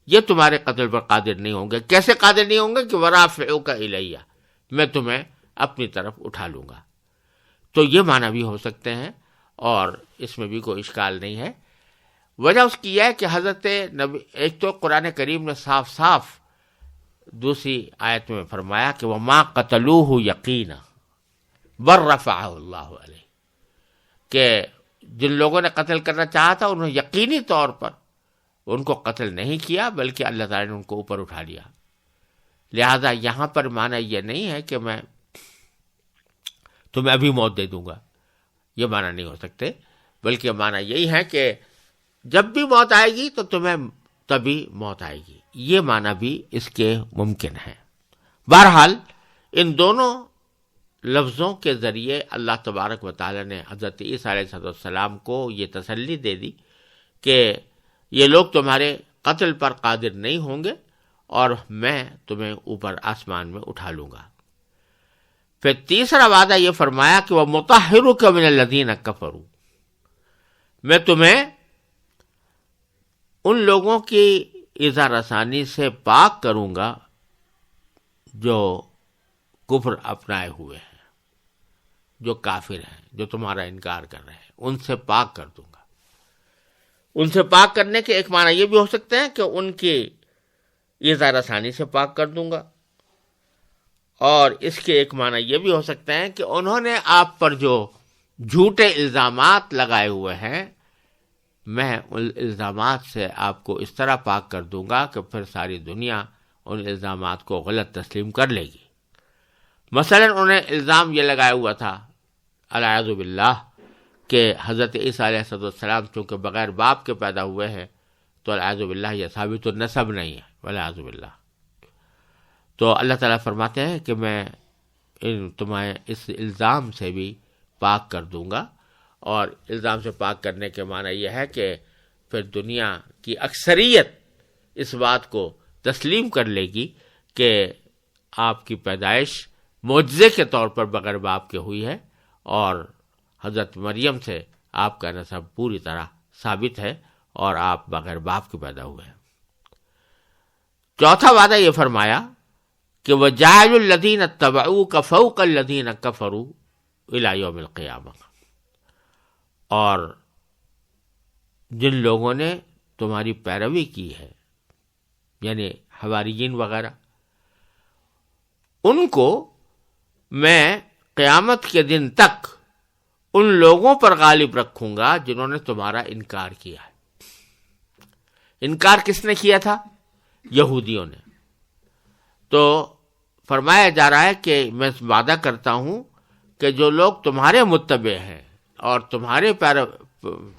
یہ تمہارے قتل پر قادر نہیں ہوں گے. کیسے قادر نہیں ہوں گے؟ کہ ورافعک الیہ، میں تمہیں اپنی طرف اٹھا لوں گا. تو یہ معنی بھی ہو سکتے ہیں اور اس میں بھی کوئی اشکال نہیں ہے. وجہ اس کی یہ ہے کہ حضرت نبی، ایک تو قرآن کریم نے صاف صاف دوسری آیت میں فرمایا کہ وَمَا قَتَلُوهُ یقینا بل رفعہ اللہ علیہ، کہ جن لوگوں نے قتل کرنا چاہا تھا انہوں نے یقینی طور پر ان کو قتل نہیں کیا، بلکہ اللہ تعالیٰ نے ان کو اوپر اٹھا لیا. لہذا یہاں پر معنی یہ نہیں ہے کہ میں تمہیں ابھی موت دے دوں گا، یہ معنی نہیں ہو سکتے، بلکہ معنی یہی ہے کہ جب بھی موت آئے گی تو تمہیں تبھی موت آئے گی. یہ معنی بھی اس کے ممکن ہے. بہرحال ان دونوں لفظوں کے ذریعے اللہ تبارک و تعالیٰ نے حضرت عیسیٰ علیہ السلام کو یہ تسلی دے دی کہ یہ لوگ تمہارے قتل پر قادر نہیں ہوں گے اور میں تمہیں اوپر آسمان میں اٹھا لوں گا. پھر تیسرا وعدہ یہ فرمایا کہ وہ مطہرک من الذین کفروا، میں تمہیں ان لوگوں کی ایذا رسانی سے پاک کروں گا جو کفر اپنائے ہوئے ہیں، جو کافر ہیں، جو تمہارا انکار کر رہے ہیں، ان سے پاک کر دوں گا. ان سے پاک کرنے کے ایک معنی یہ بھی ہو سکتے ہیں کہ ان کی ایذا رسانی سے پاک کر دوں گا، اور اس کے ایک معنی یہ بھی ہو سکتے ہیں کہ انہوں نے آپ پر جو جھوٹے الزامات لگائے ہوئے ہیں، میں ان الزامات سے آپ کو اس طرح پاک کر دوں گا کہ پھر ساری دنیا ان الزامات کو غلط تسلیم کر لے گی. مثلا انہیں الزام یہ لگایا ہوا تھا الیاذ باللہ کہ حضرت عیسیٰ علیہ السلام چونکہ بغیر باپ کے پیدا ہوئے ہیں تو الیاذ باللہ یہ ثابت النسب نہیں ہے، والیاذ باللہ. تو اللہ تعالیٰ فرماتے ہیں کہ میں تمہیں اس الزام سے بھی پاک کر دوں گا، اور الزام سے پاک کرنے کے معنی یہ ہے کہ پھر دنیا کی اکثریت اس بات کو تسلیم کر لے گی کہ آپ کی پیدائش معجزے کے طور پر بغیر باپ کے ہوئی ہے، اور حضرت مریم سے آپ کا نسب پوری طرح ثابت ہے اور آپ بغیر باپ کے پیدا ہوئے ہیں. چوتھا وعدہ یہ فرمایا کہ وَجَعَلُ الَّذِينَ اتَّبَعُوكَ فَوْقَ الَّذِينَ كَفَرُوا إِلَى يَوْمِ الْقِيَامَةِ، اور جن لوگوں نے تمہاری پیروی کی ہے یعنی حواریین وغیرہ، ان کو میں قیامت کے دن تک ان لوگوں پر غالب رکھوں گا جنہوں نے تمہارا انکار کیا ہے. انکار کس نے کیا تھا؟ یہودیوں نے. تو فرمایا جا رہا ہے کہ میں وعدہ کرتا ہوں کہ جو لوگ تمہارے متبع ہیں اور تمہارے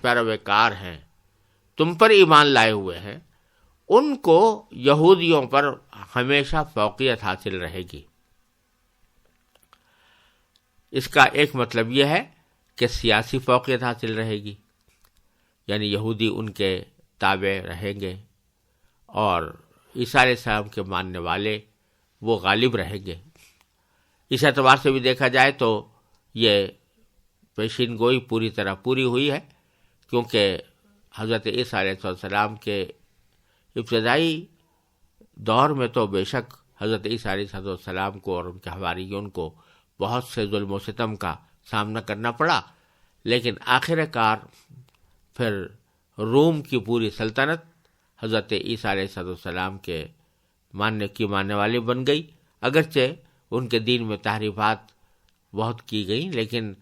پیروکار ہیں، تم پر ایمان لائے ہوئے ہیں، ان کو یہودیوں پر ہمیشہ فوقیت حاصل رہے گی. اس کا ایک مطلب یہ ہے کہ سیاسی فوقیت حاصل رہے گی، یعنی یہودی ان کے تابع رہیں گے اور عیسیٰ علیہ السلام کے ماننے والے وہ غالب رہیں گے. اس اعتبار سے بھی دیکھا جائے تو یہ پیشین گوئی پوری طرح پوری ہوئی ہے، کیونکہ حضرت عیسیٰ علیہ السلام کے ابتدائی دور میں تو بے شک حضرت عیسیٰ علیہ السلام کو اور ان کے حواریون کو بہت سے ظلم و ستم کا سامنا کرنا پڑا، لیکن آخر کار پھر روم کی پوری سلطنت حضرت عیسیٰ علیہ السلام کے ماننے والی بن گئی. اگرچہ ان کے دین میں تحریفات بہت کی گئیں، لیکن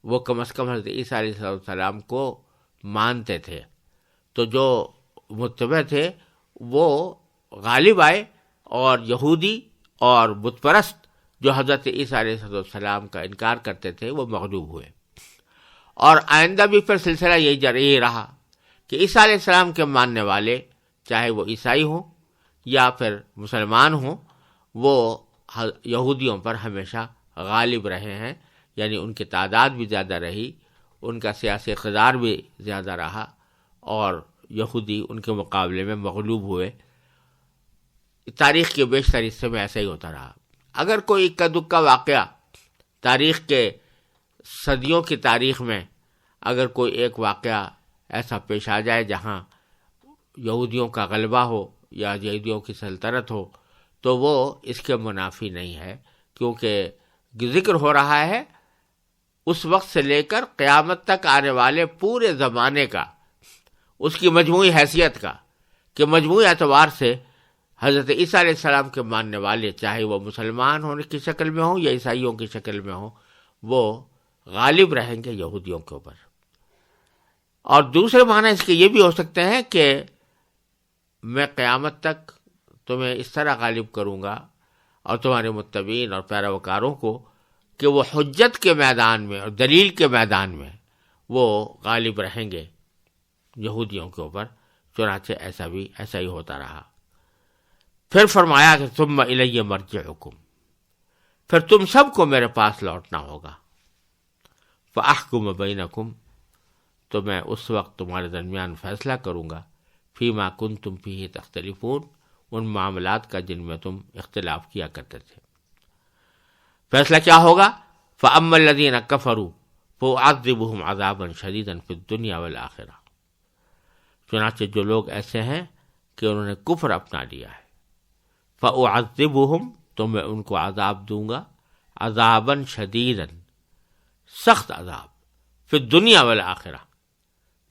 وہ کم از کم حضرت عیسیٰ علیہ السلام کو مانتے تھے. تو جو متبع تھے وہ غالب آئے، اور یہودی اور بت پرست جو حضرت عیسیٰ علیہ السلام کا انکار کرتے تھے وہ مغلوب ہوئے. اور آئندہ بھی پھر سلسلہ یہی رہا کہ عیسیٰ علیہ السلام کے ماننے والے، چاہے وہ عیسائی ہوں یا پھر مسلمان ہوں، وہ یہودیوں پر ہمیشہ غالب رہے ہیں، یعنی ان کی تعداد بھی زیادہ رہی، ان کا سیاسی اقتدار بھی زیادہ رہا، اور یہودی ان کے مقابلے میں مغلوب ہوئے. تاریخ کے بیشتر حصے میں ایسا ہی ہوتا رہا. اگر کوئی اکا دکا واقعہ تاریخ کے صدیوں کی تاریخ میں اگر کوئی ایک واقعہ ایسا پیش آ جائے جہاں یہودیوں کا غلبہ ہو یا یہودیوں کی سلطنت ہو تو وہ اس کے منافی نہیں ہے، کیونکہ ذکر ہو رہا ہے اس وقت سے لے کر قیامت تک آنے والے پورے زمانے کا، اس کی مجموعی حیثیت کا، کہ مجموعی اعتبار سے حضرت عیسیٰ علیہ السلام کے ماننے والے، چاہے وہ مسلمان ہونے کی شکل میں ہوں یا عیسائیوں کی شکل میں ہوں، وہ غالب رہیں گے یہودیوں کے اوپر۔ اور دوسرے معنی اس کے یہ بھی ہو سکتے ہیں کہ میں قیامت تک تمہیں اس طرح غالب کروں گا اور تمہارے متبعین اور پیروکاروں کو کہ وہ حجت کے میدان میں اور دلیل کے میدان میں وہ غالب رہیں گے یہودیوں کے اوپر۔ چنانچہ ایسا ہی ہوتا رہا۔ پھر فرمایا کہ ثم الی مرجعکم، پھر تم سب کو میرے پاس لوٹنا ہوگا، فاحکم بینکم، تو میں اس وقت تمہارے درمیان فیصلہ کروں گا، فیما کنتم فیہ تختلفون، ان معاملات کا جن میں تم اختلاف کیا کرتے تھے۔ فیصلہ کیا ہوگا؟ فاما الذین کفروا فاعذبهم عذابا شدیدا فی الدنیا والآخرہ، چنانچہ جو لوگ ایسے ہیں کہ انہوں نے کفر اپنا لیا ہے، فاعذبهم، تو میں ان کو عذاب دوں گا، عذابا شدیدا، سخت عذاب، فی الدنیا والآخرہ،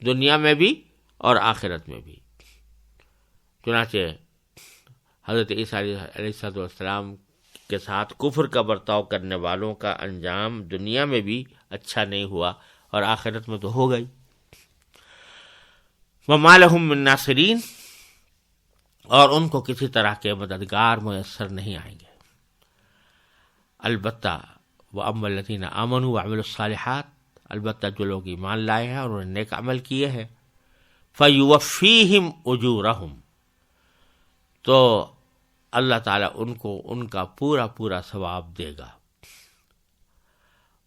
دنیا میں بھی اور آخرت میں بھی۔ چنانچہ حضرت عیسیٰ علیہ السلام کے ساتھ کفر کا برتاؤ کرنے والوں کا انجام دنیا میں بھی اچھا نہیں ہوا اور آخرت میں تو ہو گئی۔ وَمَا لَهُم مِّن نَاصِرِينَ، اور ان کو کسی طرح کے مددگار میسر نہیں آئیں گے۔ البتہ وَأَمَّا الَّذِينَ آمَنُوا وَعَمِلُوا الصَّالِحَاتِ، البتہ جو لوگ ایمان لائے ہیں اور انہوں نے نیک عمل کیے ہیں، فَيُوَفِّيهِمْ أُجُورَهُمْ، تو اللہ تعالیٰ ان کو ان کا پورا پورا ثواب دے گا۔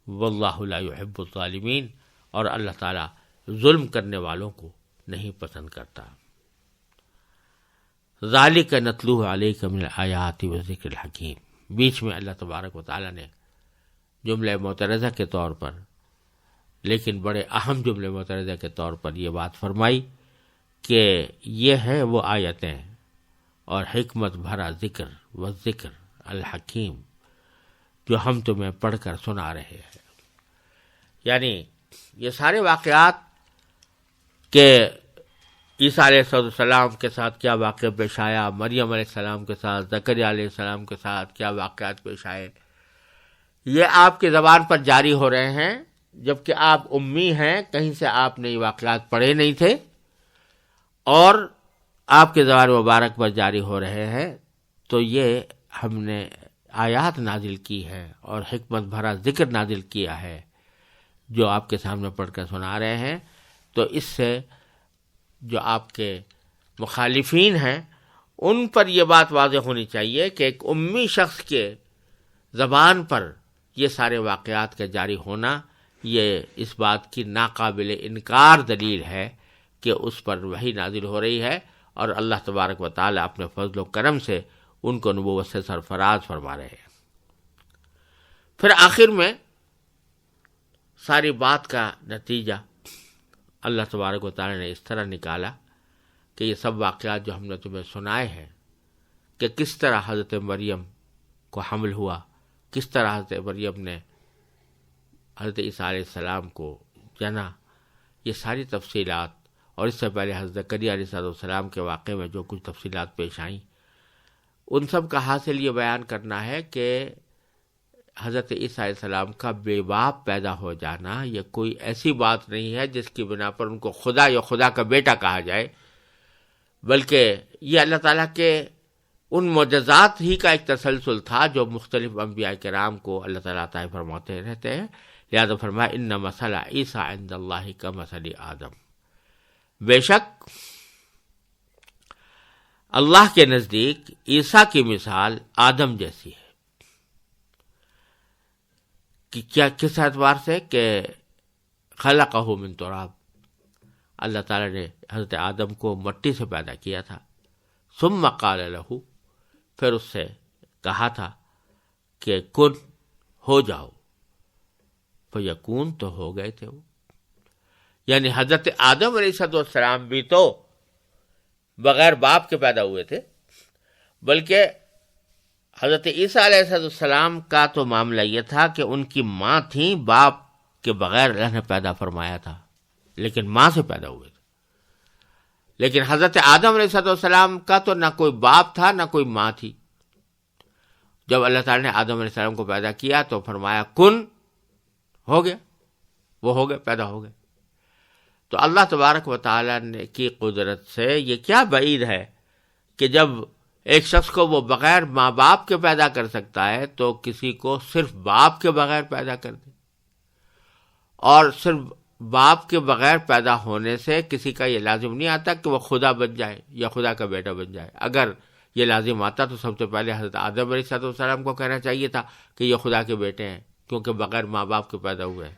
وَاللَّهُ لَا يُحِبُّ الظَّالِمِينَ، اور اللہ تعالیٰ ظلم کرنے والوں کو نہیں پسند کرتا۔ ذَلِكَ نَتْلُوهُ عَلَيْكَ مِنَ الْآيَاتِ وَالذِّكْرِ الْحَكِيمِ، بیچ میں اللہ تبارک و تعالیٰ نے جملہ معترضہ کے طور پر، لیکن بڑے اہم جملے معترضہ کے طور پر یہ بات فرمائی کہ یہ ہے وہ آیتیں اور حکمت بھرا ذکر و ذکر الحکیم جو ہم تمہیں پڑھ کر سنا رہے ہیں۔ یعنی یہ سارے واقعات کہ عیسیٰ علیہ السلام کے ساتھ کیا واقعہ پیش آیا، مریم علیہ السلام کے ساتھ، زکریا علیہ السلام کے ساتھ کیا واقعات پیش آئے، یہ آپ کی زبان پر جاری ہو رہے ہیں، جبکہ آپ امی ہیں، کہیں سے آپ نے یہ واقعات پڑھے نہیں تھے، اور آپ کے زبان مبارک پر جاری ہو رہے ہیں، تو یہ ہم نے آیات نازل کی ہے اور حکمت بھرا ذکر نازل کیا ہے جو آپ کے سامنے پڑھ کر سنا رہے ہیں۔ تو اس سے جو آپ کے مخالفین ہیں ان پر یہ بات واضح ہونی چاہیے کہ ایک امی شخص کے زبان پر یہ سارے واقعات کا جاری ہونا یہ اس بات کی ناقابل انکار دلیل ہے کہ اس پر وحی نازل ہو رہی ہے، اور اللہ تبارک و تعالیٰ اپنے فضل و کرم سے ان کو نبوت سے سرفراز فرما رہے ہیں۔ پھر آخر میں ساری بات کا نتیجہ اللہ تبارک و تعالیٰ نے اس طرح نکالا کہ یہ سب واقعات جو ہم نے تمہیں سنائے ہیں کہ کس طرح حضرت مریم کو حمل ہوا، کس طرح حضرت مریم نے حضرت عیسیٰ علیہ السلام کو جنا، یہ ساری تفصیلات، اور اس سے پہلے حضرت زکریا علیہ السلام کے واقعے میں جو کچھ تفصیلات پیش آئیں، ان سب کا حاصل یہ بیان کرنا ہے کہ حضرت عیسیٰ علیہ السلام کا بے باپ پیدا ہو جانا یہ کوئی ایسی بات نہیں ہے جس کی بنا پر ان کو خدا یا خدا کا بیٹا کہا جائے، بلکہ یہ اللہ تعالیٰ کے ان معجزات ہی کا ایک تسلسل تھا جو مختلف انبیاء کرام کو اللہ تعالیٰ عطا فرماتے رہتے ہیں۔ لہذا فرمایا ان مثل عیسیٰ عند اللہ کمثل آدم، بے شک اللہ کے نزدیک عیسیٰ کی مثال آدم جیسی ہے۔ کہ کیا کس اعتبار سے؟ کہ خلقہ من تراب، اللہ تعالیٰ نے حضرت آدم کو مٹی سے پیدا کیا تھا، ثم قال له، پھر اس سے کہا تھا کہ کن، ہو جاؤ، فیکون، تو ہو گئے تھے وہ۔ یعنی حضرت آدم علیہ السلام بھی تو بغیر باپ کے پیدا ہوئے تھے، بلکہ حضرت عیسیٰ علیہ السلام کا تو معاملہ یہ تھا کہ ان کی ماں تھیں، باپ کے بغیر اللہ نے پیدا فرمایا تھا، لیکن ماں سے پیدا ہوئے تھے۔ لیکن حضرت آدم علیہ السلام کا تو نہ کوئی باپ تھا نہ کوئی ماں تھی۔ جب اللہ تعالیٰ نے آدم علیہ السلام کو پیدا کیا تو فرمایا کن، ہو گیا، وہ ہو گئے، پیدا ہو گئے۔ تو اللہ تبارک و تعالیٰ نے کی قدرت سے یہ کیا بعید ہے کہ جب ایک شخص کو وہ بغیر ماں باپ کے پیدا کر سکتا ہے تو کسی کو صرف باپ کے بغیر پیدا کر دے، اور صرف باپ کے بغیر پیدا ہونے سے کسی کا یہ لازم نہیں آتا کہ وہ خدا بن جائے یا خدا کا بیٹا بن جائے۔ اگر یہ لازم آتا تو سب سے پہلے حضرت آدم علیہ السلام کو کہنا چاہیے تھا کہ یہ خدا کے بیٹے ہیں، کیونکہ بغیر ماں باپ کے پیدا ہوئے ہیں۔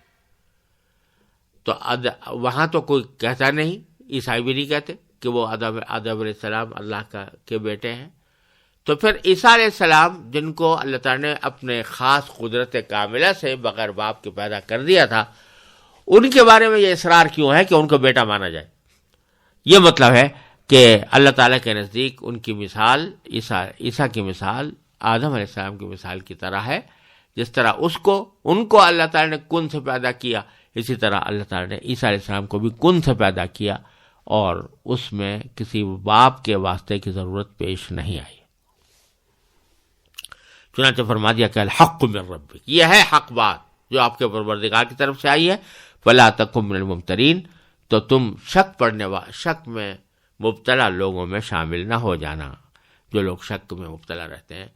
تو وہاں تو کوئی کہتا نہیں، عیسائی بھی نہیں کہتے کہ وہ آدم علیہ السلام اللہ کے بیٹے ہیں۔ تو پھر عیسیٰ علیہ السلام جن کو اللہ تعالیٰ نے اپنے خاص قدرت کاملہ سے بغیر باپ کے پیدا کر دیا تھا، ان کے بارے میں یہ اصرار کیوں ہے کہ ان کو بیٹا مانا جائے؟ یہ مطلب ہے کہ اللہ تعالیٰ کے نزدیک ان کی مثال عیسیٰ کی مثال آدم علیہ السلام کی مثال کی طرح ہے۔ جس طرح ان کو اللہ تعالیٰ نے کن سے پیدا کیا، اسی طرح اللہ تعالیٰ نے عیسیٰ علیہ السلام کو بھی کن سے پیدا کیا، اور اس میں کسی باپ کے واسطے کی ضرورت پیش نہیں آئی۔ چنانچہ فرما دیا کہ الحق من ربک، یہ ہے حق بات جو آپ کے پروردگار کی طرف سے آئی ہے، فلا تکن من الممترین، تو تم شک میں مبتلا لوگوں میں شامل نہ ہو جانا، جو لوگ شک میں مبتلا رہتے ہیں۔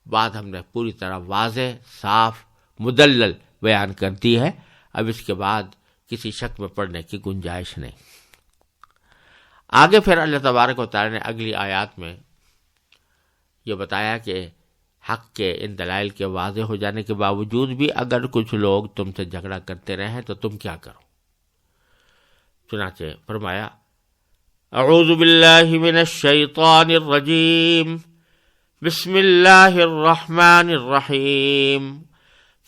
بات ہم نے پوری طرح واضح، صاف، مدلل بیان کر دی ہے، اب اس کے بعد کسی شک میں پڑنے کی گنجائش نہیں۔ آگے پھر اللہ تبارک و تعالی نے اگلی آیات میں یہ بتایا کہ حق کے ان دلائل کے واضح ہو جانے کے باوجود بھی اگر کچھ لوگ تم سے جھگڑا کرتے رہیں تو تم کیا کرو؟ چنانچہ فرمایا اعوذ باللہ من الشیطان الرجیم بسم اللہ الرحمن الرحیم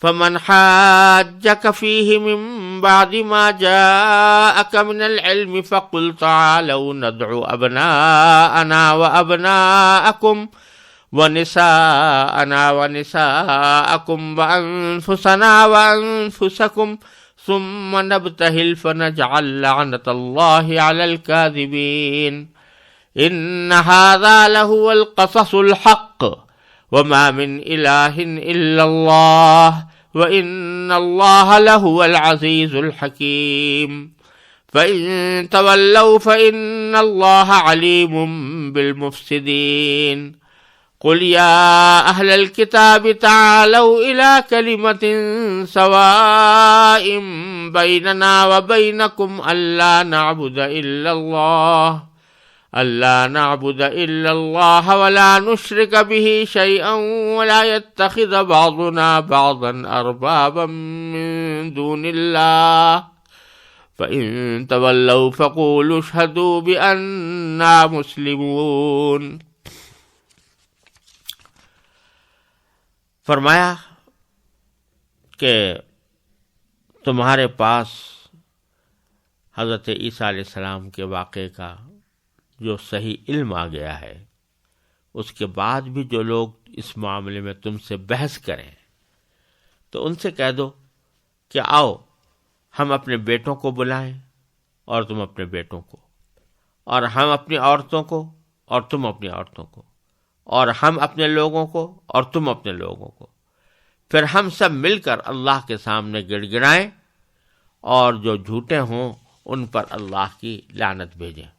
فمن حاجك فيه من بعد ما جاءك من العلم فقل تعالوا ندعو أبناءنا وأبناءكم ونساءنا ونساءكم وأنفسنا وأنفسكم ثم نبتهل فنجعل لعنة الله على الكاذبين إن هذا لهو القصص الحق وما من إله إلا الله وإن الله لهو العزيز الحكيم فإن تولوا فإن الله عليم بالمفسدين قل يا أهل الكتاب تعالوا إلى كلمة سواء بيننا وبينكم ألا نعبد إلا الله ولا نشرك به شيئا ولا يتخذ بعضنا بعضا أربابا من دون الله فإن تولوا فقولوا اشهدوا بأننا مسلمون۔ فرمایا کہ تمہارے پاس حضرت عیسیٰ علیہ السلام کے واقعے کا جو صحیح علم آ گیا ہے، اس کے بعد بھی جو لوگ اس معاملے میں تم سے بحث کریں تو ان سے کہہ دو کہ آؤ ہم اپنے بیٹوں کو بلائیں اور تم اپنے بیٹوں کو، اور ہم اپنی عورتوں کو اور تم اپنی عورتوں کو، اور ہم اپنے لوگوں کو اور تم اپنے لوگوں کو، پھر ہم سب مل کر اللہ کے سامنے گڑ گڑائیں اور جو جھوٹے ہوں ان پر اللہ کی لعنت بھیجیں۔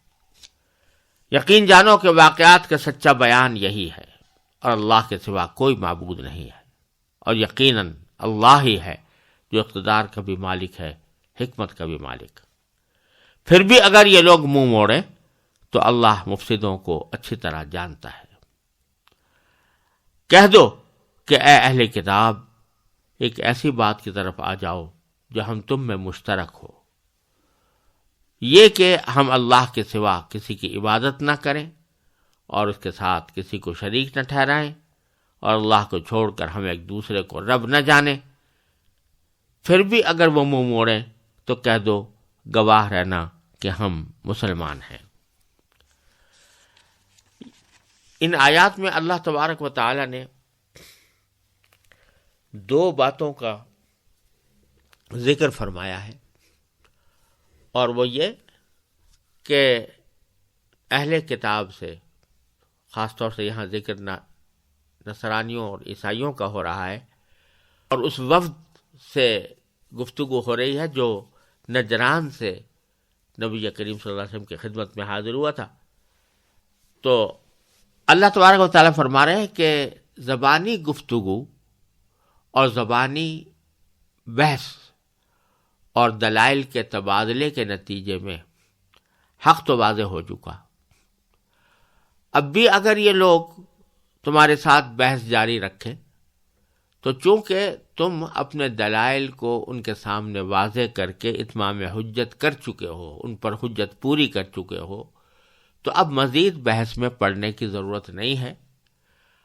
یقین جانو کہ واقعات کا سچا بیان یہی ہے، اور اللہ کے سوا کوئی معبود نہیں ہے، اور یقیناً اللہ ہی ہے جو اقتدار کا بھی مالک ہے، حکمت کا بھی مالک۔ پھر بھی اگر یہ لوگ منہ موڑیں تو اللہ مفسدوں کو اچھی طرح جانتا ہے۔ کہہ دو کہ اے اہل کتاب، ایک ایسی بات کی طرف آ جاؤ جو ہم تم میں مشترک ہو، یہ کہ ہم اللہ کے سوا کسی کی عبادت نہ کریں اور اس کے ساتھ کسی کو شریک نہ ٹھہرائیں، اور اللہ کو چھوڑ کر ہم ایک دوسرے کو رب نہ جانیں۔ پھر بھی اگر وہ منہ موڑیں تو کہہ دو گواہ رہنا کہ ہم مسلمان ہیں۔ ان آیات میں اللہ تبارک و تعالی نے دو باتوں کا ذکر فرمایا ہے، اور وہ یہ کہ اہل کتاب سے، خاص طور سے یہاں ذکر نصرانیوں اور عیسائیوں کا ہو رہا ہے، اور اس وفد سے گفتگو ہو رہی ہے جو نجران سے نبی کریم صلی اللہ علیہ وسلم کی خدمت میں حاضر ہوا تھا۔ تو اللہ تبارک و تعالیٰ فرما رہے ہیں کہ زبانی گفتگو اور زبانی بحث اور دلائل کے تبادلے کے نتیجے میں حق تو واضح ہو چکا۔ اب بھی اگر یہ لوگ تمہارے ساتھ بحث جاری رکھیں تو چونکہ تم اپنے دلائل کو ان کے سامنے واضح کر کے اتمام حجت کر چکے ہو، ان پر حجت پوری کر چکے ہو، تو اب مزید بحث میں پڑنے کی ضرورت نہیں ہے۔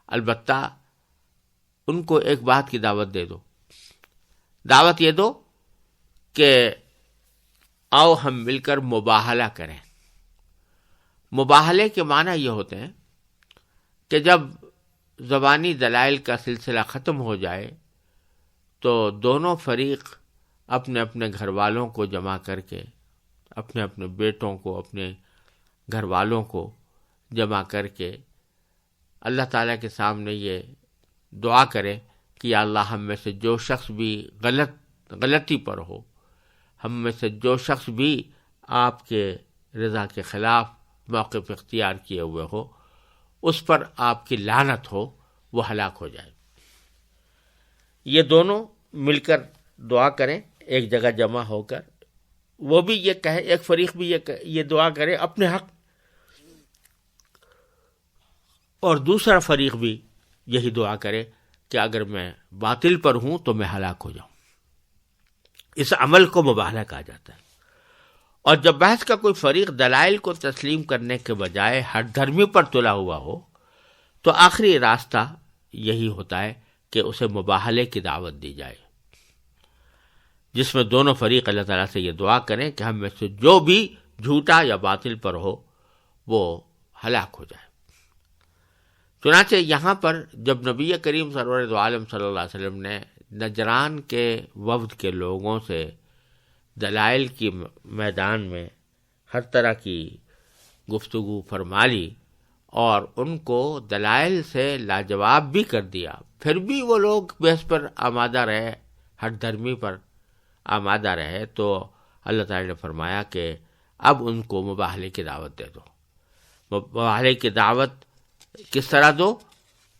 البتہ ان کو ایک بات کی دعوت دے دو، دعوت یہ دو کہ آؤ ہم مل کر مباہلہ کریں۔ مباہلے کے معنی یہ ہوتے ہیں کہ جب زبانی دلائل کا سلسلہ ختم ہو جائے تو دونوں فریق اپنے اپنے گھر والوں کو جمع کر کے، اپنے اپنے بیٹوں کو، اپنے گھر والوں کو جمع کر کے اللہ تعالیٰ کے سامنے یہ دعا کرے کہ یا اللہ ہم میں سے جو شخص بھی غلطی پر ہو، ہم میں سے جو شخص بھی آپ کے رضا کے خلاف موقف اختیار کیے ہوئے ہو، اس پر آپ کی لعنت ہو، وہ ہلاک ہو جائے۔ یہ دونوں مل کر دعا کریں ایک جگہ جمع ہو کر، وہ بھی یہ کہے، ایک فریق بھی یہ دعا کرے اپنے حق، اور دوسرا فریق بھی یہی دعا کرے کہ اگر میں باطل پر ہوں تو میں ہلاک ہو جاؤں۔ اس عمل کو مباہلہ کہا جاتا ہے۔ اور جب بحث کا کوئی فریق دلائل کو تسلیم کرنے کے بجائے ہٹ دھرمی پر تلا ہوا ہو تو آخری راستہ یہی ہوتا ہے کہ اسے مباہلے کی دعوت دی جائے، جس میں دونوں فریق اللہ تعالیٰ سے یہ دعا کریں کہ ہم میں سے جو بھی جھوٹا یا باطل پر ہو وہ ہلاک ہو جائے۔ چنانچہ یہاں پر جب نبی کریم سرور دو عالم صلی اللہ علیہ وسلم نے نجران کے وفد کے لوگوں سے دلائل کی میدان میں ہر طرح کی گفتگو فرما لی اور ان کو دلائل سے لاجواب بھی کر دیا، پھر بھی وہ لوگ بحث پر آمادہ رہے، ہٹ دھرمی پر آمادہ رہے، تو اللہ تعالی نے فرمایا کہ اب ان کو مباہلے کی دعوت دے دو۔ مباہلے کی دعوت کس طرح دو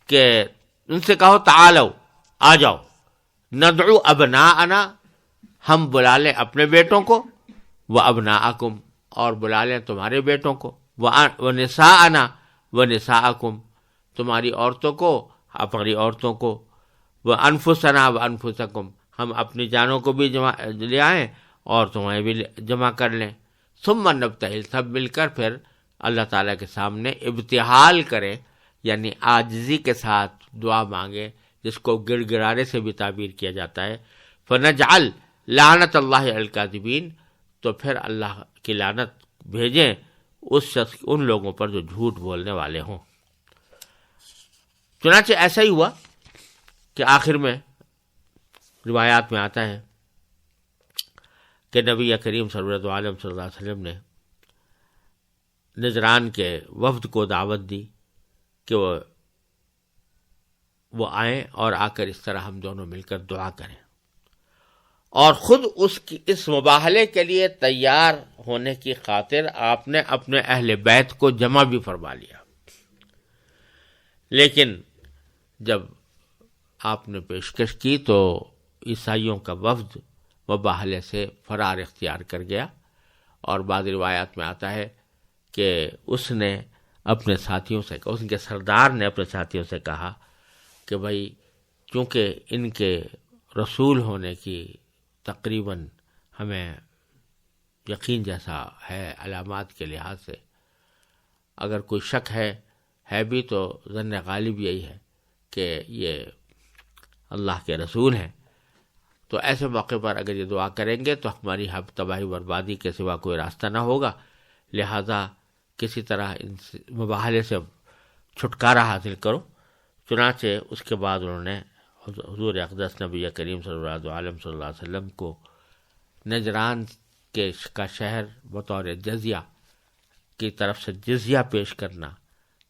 کہ ان سے کہو تعالو، آ جاؤ، ندعو ابناءنا، ہم بلا لیں اپنے بیٹوں کو، و ابناءکم، اور بلا لیں تمہارے بیٹوں کو، و نساءنا و نساءکم، تمہاری عورتوں کو، اپنی عورتوں کو، و انفسنا و انفسکم، ہم اپنی جانوں کو بھی جمع لے آئیں اور تمہیں بھی جمع کر لیں، ثم نبتہل، سب مل کر پھر اللہ تعالیٰ کے سامنے ابتحال کریں، یعنی عاجزی کے ساتھ دعا مانگے، جس کو گڑ گڑانے سے بھی تعبیر کیا جاتا ہے، فنجعل لعنت اللہ علی الکاذبین، تو پھر اللہ کی لعنت بھیجیں اس شخص، ان لوگوں پر جو جھوٹ بولنے والے ہوں۔ چنانچہ ایسا ہی ہوا کہ آخر میں روایات میں آتا ہے کہ نبی کریم صلی عالم صلی اللہ علیہ وسلم نے نجران کے وفد کو دعوت دی کہ وہ آئیں اور آ کر اس طرح ہم دونوں مل کر دعا کریں، اور خود اس مباہلے کے لیے تیار ہونے کی خاطر آپ نے اپنے اہل بیت کو جمع بھی فرما لیا۔ لیکن جب آپ نے پیشکش کی تو عیسائیوں کا وفد مباہلے سے فرار اختیار کر گیا، اور بعض روایات میں آتا ہے کہ اس نے اپنے ساتھیوں سے، اس کے سردار نے اپنے ساتھیوں سے کہا کہ بھائی چونکہ ان کے رسول ہونے کی تقریباً ہمیں یقین جیسا ہے علامات کے لحاظ سے، اگر کوئی شک ہے بھی تو ظن غالب یہی ہے کہ یہ اللہ کے رسول ہیں، تو ایسے موقع پر اگر یہ دعا کریں گے تو ہماری تباہی بربادی کے سوا کوئی راستہ نہ ہوگا، لہذا کسی طرح ان مباہلے سے چھٹکارا حاصل کرو۔ چنانچہ اس کے بعد انہوں نے حضور اقدس نبی کریم صلی اللہ علیہ وسلم کو نجران کا شہر بطور جزیہ کی طرف سے جزیہ پیش کرنا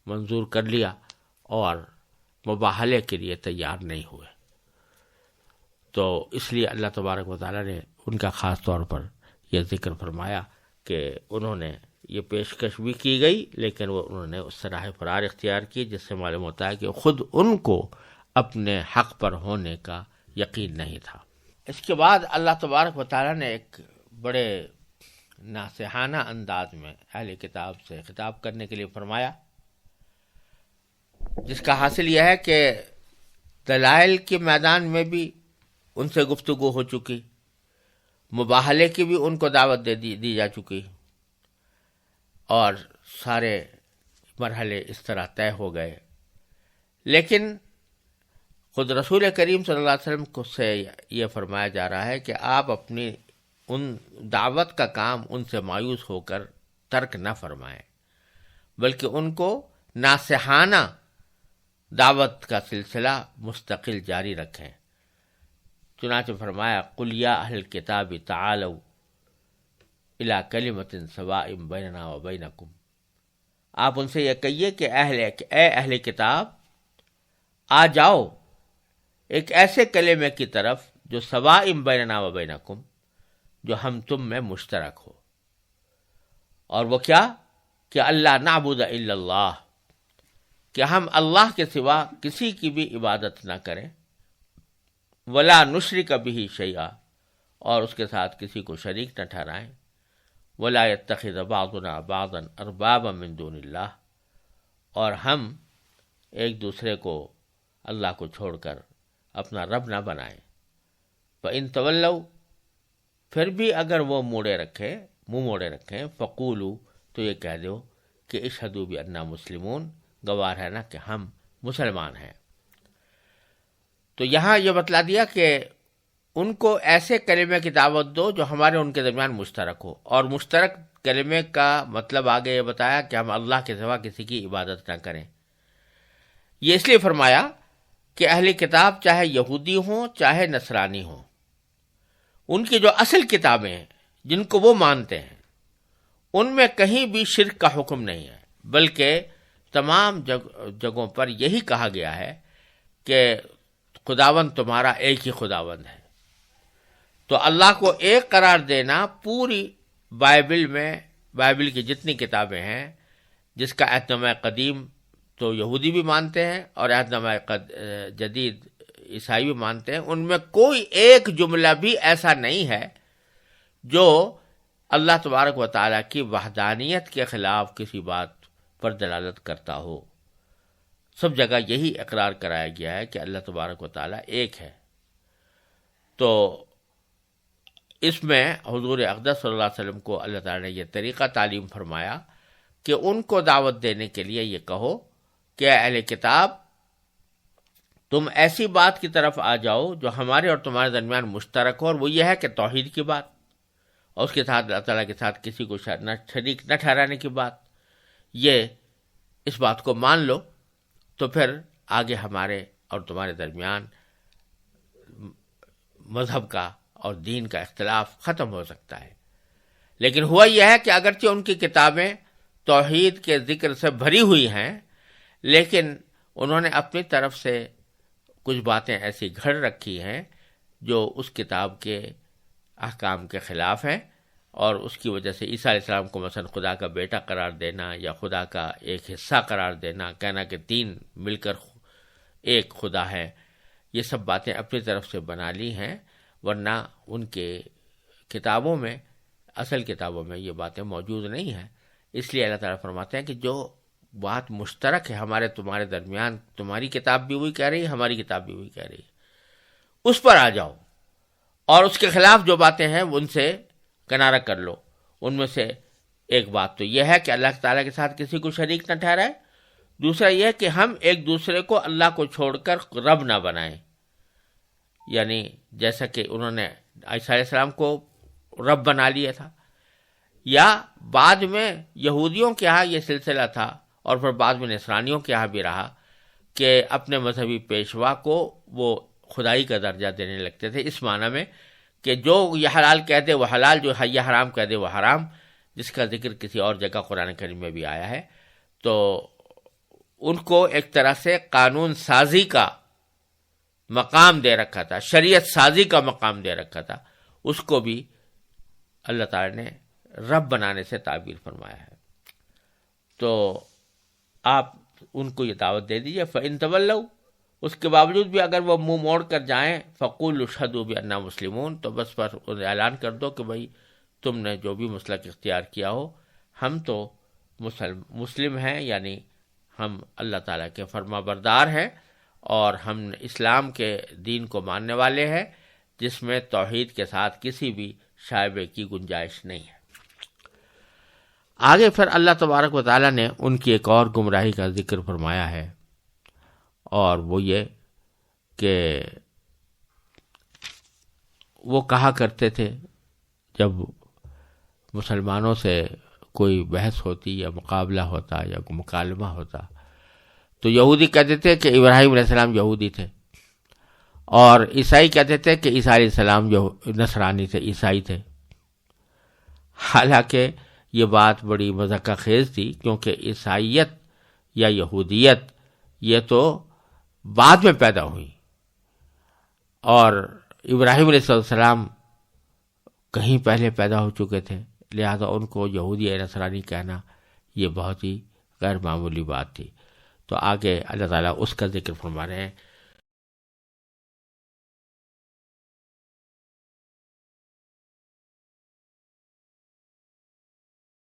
منظور کر لیا اور مباہلے کے لیے تیار نہیں ہوئے۔ تو اس لیے اللہ تبارک و تعالیٰ نے ان کا خاص طور پر یہ ذکر فرمایا کہ انہوں نے یہ پیشکش بھی کی گئی، لیکن انہوں نے اس سے راہ فرار اختیار کی، جس سے معلوم ہوتا ہے کہ خود ان کو اپنے حق پر ہونے کا یقین نہیں تھا۔ اس کے بعد اللہ تبارک و تعالیٰ نے ایک بڑے ناصحانہ انداز میں اہل کتاب سے خطاب کرنے کے لیے فرمایا، جس کا حاصل یہ ہے کہ دلائل کے میدان میں بھی ان سے گفتگو ہو چکی، مباہلے کی بھی ان کو دعوت دی جا چکی، اور سارے مرحلے اس طرح طے ہو گئے۔ لیکن خود رسول کریم صلی اللہ علیہ وسلم کو سے یہ فرمایا جا رہا ہے کہ آپ اپنی ان دعوت کا کام ان سے مایوس ہو کر ترک نہ فرمائیں، بلکہ ان کو ناصحانہ دعوت کا سلسلہ مستقل جاری رکھیں۔ چنانچہ فرمایا قل یا اہل الکتاب تعالوا الی کلمۃ سواء بیننا وبینکم، آپ ان سے یہ کہیے کہ اے اہل کتاب آ جاؤ ایک ایسے کلمے کی طرف جو سواء بیننا وبینکم، جو ہم تم میں مشترک ہو، اور وہ کیا کہ اللہ نعبد الا اللہ، کہ ہم اللہ کے سوا کسی کی بھی عبادت نہ کریں، ولا نشرک بہ شیئا، اور اس کے ساتھ کسی کو شریک نہ ٹھہرائیں، ولا یتخذ بعضنا بعضا اربابا من دون اللہ، اور ہم ایک دوسرے کو اللہ کو چھوڑ کر اپنا رب نہ بنائیں۔ فإن تولوا، پھر بھی اگر وہ منہ موڑے رکھیں، فقولوا، تو یہ کہہ دو کہ اشہدوا بأننا مسلمون، گواہ ہے نا کہ ہم مسلمان ہیں۔ تو یہاں یہ بتلا دیا کہ ان کو ایسے کلمے کی دعوت دو جو ہمارے ان کے درمیان مشترک ہو، اور مشترک کلمے کا مطلب آگے یہ بتایا کہ ہم اللہ کے سوا کسی کی عبادت نہ کریں۔ یہ اس لیے فرمایا کہ اہل کتاب چاہے یہودی ہوں چاہے نصرانی ہوں، ان کی جو اصل کتابیں ہیں جن کو وہ مانتے ہیں، ان میں کہیں بھی شرک کا حکم نہیں ہے، بلکہ تمام جگہوں پر یہی کہا گیا ہے کہ خداوند تمہارا ایک ہی خداوند ہے۔ تو اللہ کو ایک قرار دینا پوری بائبل کی جتنی کتابیں ہیں، جس کا عہد نامہ قدیم تو یہودی بھی مانتے ہیں اور عہد نامہ جدید عیسائی بھی مانتے ہیں، ان میں کوئی ایک جملہ بھی ایسا نہیں ہے جو اللہ تبارک و تعالیٰ کی وحدانیت کے خلاف کسی بات پر دلالت کرتا ہو۔ سب جگہ یہی اقرار کرایا گیا ہے کہ اللہ تبارک و تعالیٰ ایک ہے۔ تو اس میں حضور اقدس صلی اللہ علیہ وسلم کو اللہ تعالیٰ نے یہ طریقہ تعلیم فرمایا کہ ان کو دعوت دینے کے لیے یہ کہو کہ اے اہل کتاب، تم ایسی بات کی طرف آ جاؤ جو ہمارے اور تمہارے درمیان مشترک ہو، اور وہ یہ ہے کہ توحید کی بات، اور اس کے ساتھ اللہ تعالیٰ کے ساتھ کسی کو شریک نہ ٹھہرانے کی بات۔ یہ اس بات کو مان لو تو پھر آگے ہمارے اور تمہارے درمیان مذہب کا اور دین کا اختلاف ختم ہو سکتا ہے۔ لیکن ہوا یہ ہے کہ اگرچہ ان کی کتابیں توحید کے ذکر سے بھری ہوئی ہیں، لیکن انہوں نے اپنی طرف سے کچھ باتیں ایسی گھڑ رکھی ہیں جو اس کتاب کے احکام کے خلاف ہیں، اور اس کی وجہ سے عیسیٰ علیہ السلام کو مثلا خدا کا بیٹا قرار دینا یا خدا کا ایک حصہ قرار دینا، کہنا کہ تین مل کر ایک خدا ہے، یہ سب باتیں اپنی طرف سے بنا لی ہیں، ورنہ ان کے کتابوں میں، اصل کتابوں میں یہ باتیں موجود نہیں ہیں۔ اس لیے اللہ تعالیٰ فرماتے ہیں کہ جو بات مشترک ہے ہمارے تمہارے درمیان، تمہاری کتاب بھی وہی کہہ رہی ہے، ہماری کتاب بھی وہی کہہ رہی ہے، اس پر آ جاؤ، اور اس کے خلاف جو باتیں ہیں ان سے کنارہ کر لو۔ ان میں سے ایک بات تو یہ ہے کہ اللہ تعالیٰ کے ساتھ کسی کو شریک نہ ٹھہرائے، دوسرا یہ کہ ہم ایک دوسرے کو اللہ کو چھوڑ کر رب نہ بنائیں، یعنی جیسا کہ انہوں نے عیسیٰ علیہ السلام کو رب بنا لیا تھا، یا بعد میں یہودیوں کے ہاں یہ سلسلہ تھا اور پھر بعد میں نصرانیوں کے یہاں بھی رہا کہ اپنے مذہبی پیشوا کو وہ خدائی کا درجہ دینے لگتے تھے، اس معنی میں کہ جو یہ حلال کہہ دے وہ حلال، جو یہ حرام کہہ دے وہ حرام، جس کا ذکر کسی اور جگہ قرآن کریم میں بھی آیا ہے۔ تو ان کو ایک طرح سے قانون سازی کا مقام دے رکھا تھا، شریعت سازی کا مقام دے رکھا تھا، اس کو بھی اللہ تعالی نے رب بنانے سے تعبیر فرمایا ہے۔ تو آپ ان کو یہ دعوت دے دیجیے، فَإِن تَوَلَّوْا، اس کے باوجود بھی اگر وہ منہ موڑ کر جائیں، فَقُولُوا اشْهَدُوا بِأَنَّا مُسْلِمُونَ، تو بس پر اعلان کر دو کہ بھائی تم نے جو بھی مسلک اختیار کیا ہو، ہم تو مسلم ہیں، یعنی ہم اللہ تعالیٰ کے فرما بردار ہیں، اور ہم اسلام کے دین کو ماننے والے ہیں جس میں توحید کے ساتھ کسی بھی شائبے کی گنجائش نہیں ہے۔ آگے پھر اللہ تبارک و تعالیٰ نے ان کی ایک اور گمراہی کا ذکر فرمایا ہے، اور وہ یہ کہ وہ کہا کرتے تھے جب مسلمانوں سے کوئی بحث ہوتی یا مقابلہ ہوتا یا کوئی مکالمہ ہوتا، تو یہودی کہتے تھے کہ ابراہیم علیہ السلام یہودی تھے، اور عیسائی کہتے تھے کہ عیسیٰ علیہ السلام جو نصرانی تھے، عیسائی تھے۔ حالانکہ یہ بات بڑی مضحکہ خیز تھی، کیونکہ عیسائیت یا یہودیت یہ تو بعد میں پیدا ہوئی، اور ابراہیم علیہ السلام کہیں پہلے پیدا ہو چکے تھے، لہذا ان کو یہودی یا نصرانی کہنا یہ بہت ہی غیر معمولی بات تھی۔ تو آگے اللہ تعالیٰ اس کا ذکر فرما رہے ہیں